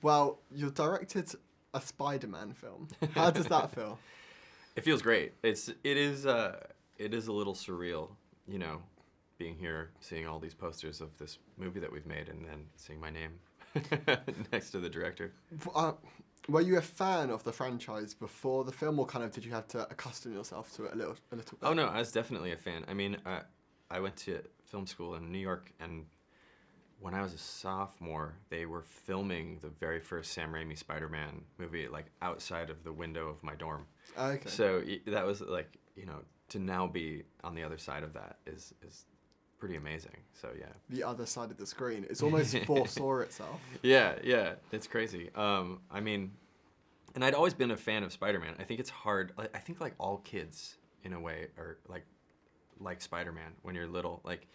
Well, you directed a Spider-Man film. How does that feel? It feels great. It is a little surreal, you know, being here, seeing all these posters of this movie that we've made, and then seeing my name next to the director. Were you a fan of the franchise before the film, or kind of did you have to accustom yourself to it a little bit? Oh no, I was definitely a fan. I mean, I went to film school in New York, and when I was a sophomore, they were filming the very first Sam Raimi Spider-Man movie, like outside of the window of my dorm. Okay. So that was like, you know, to now be on the other side of that is pretty amazing. So yeah. The other side of the screen. It's almost foresaw itself. Yeah, it's crazy. I mean, and I'd always been a fan of Spider-Man. I think it's hard. I think like all kids in a way are like Spider-Man when you're little. Like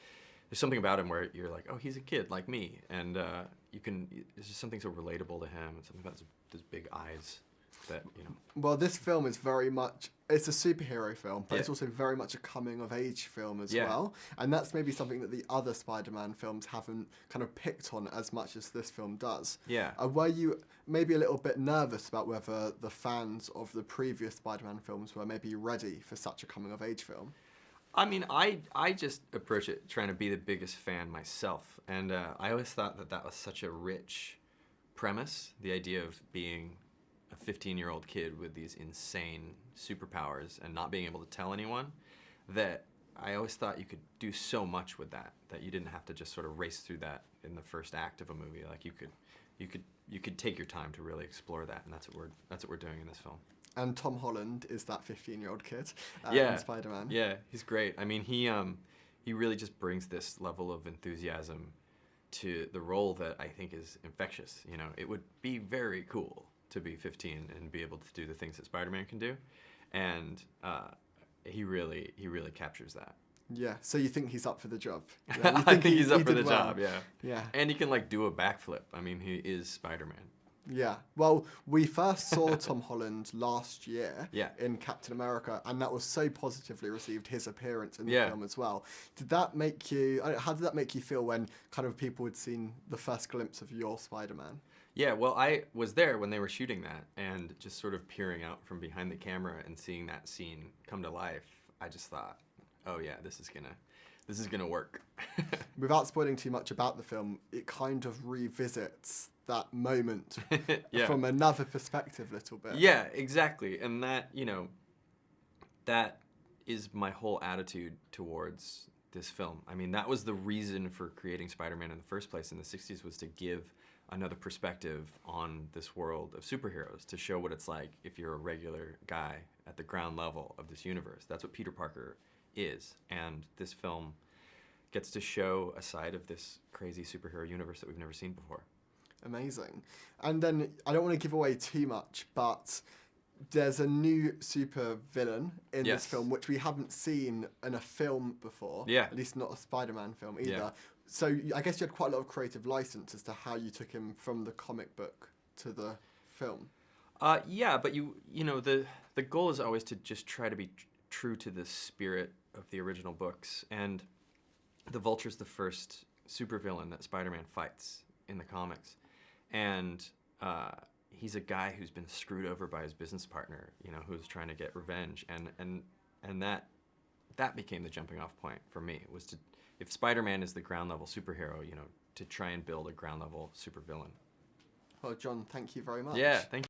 there's something about him where you're like, oh, he's a kid like me, and there's just something so relatable to him, and something about his big eyes that, you know. Well, this film is very much, it's a superhero film, but Yeah. it's also very much a coming-of-age film as Yeah. well. And that's maybe something that the other Spider-Man films haven't kind of picked on as much as this film does. Yeah. Were you maybe a little bit nervous about whether the fans of the previous Spider-Man films were maybe ready for such a coming-of-age film? I mean, I just approach it trying to be the biggest fan myself, and I always thought that was such a rich premise, the idea of being a 15-year-old kid with these insane superpowers and not being able to tell anyone, that I always thought you could do so much with that you didn't have to just sort of race through that in the first act of a movie. Like you could take your time to really explore that, and that's what we're doing in this film. And Tom Holland is that 15-year-old kid Yeah. in Spider-Man. Yeah, he's great. I mean, he really just brings this level of enthusiasm to the role that I think is infectious. You know, it would be very cool to be 15 and be able to do the things that Spider-Man can do, and he really captures that. Yeah, so you think he's up for the job? You I think he's up he for did the well. job, yeah. Yeah. And he can like do a backflip. I mean, he is Spider-Man. Yeah. Well, we first saw Tom Holland last year Yeah. in Captain America, and that was so positively received, his appearance in the Yeah. film as well. Did that make you, how did that make you feel when kind of people had seen the first glimpse of your Spider-Man? Yeah, well, I was there when they were shooting that, and just sort of peering out from behind the camera and seeing that scene come to life, I just thought, oh yeah, this is gonna work. Without spoiling too much about the film, it kind of revisits that moment Yeah. from another perspective a little bit. Yeah, exactly. And that, you know, that is my whole attitude towards this film. I mean, that was the reason for creating Spider-Man in the first place in the 60s, was to give another perspective on this world of superheroes, to show what it's like if you're a regular guy at the ground level of this universe. That's what Peter Parker is. And this film gets to show a side of this crazy superhero universe that we've never seen before. Amazing. And then, I don't want to give away too much, but there's a new super villain in Yes. this film, which we haven't seen in a film before. Yeah. At least not a Spider-Man film either. Yeah. So I guess you had quite a lot of creative license as to how you took him from the comic book to the film. Yeah, but you know, the goal is always to just try to be true to the spirit of the original books. And the Vulture's the first supervillain that Spider-Man fights in the comics. And he's a guy who's been screwed over by his business partner, you know, who's trying to get revenge. And that became the jumping off point for me, was to, if Spider-Man is the ground level superhero, you know, to try and build a ground level supervillain. Well, John, thank you very much. Yeah, thank you.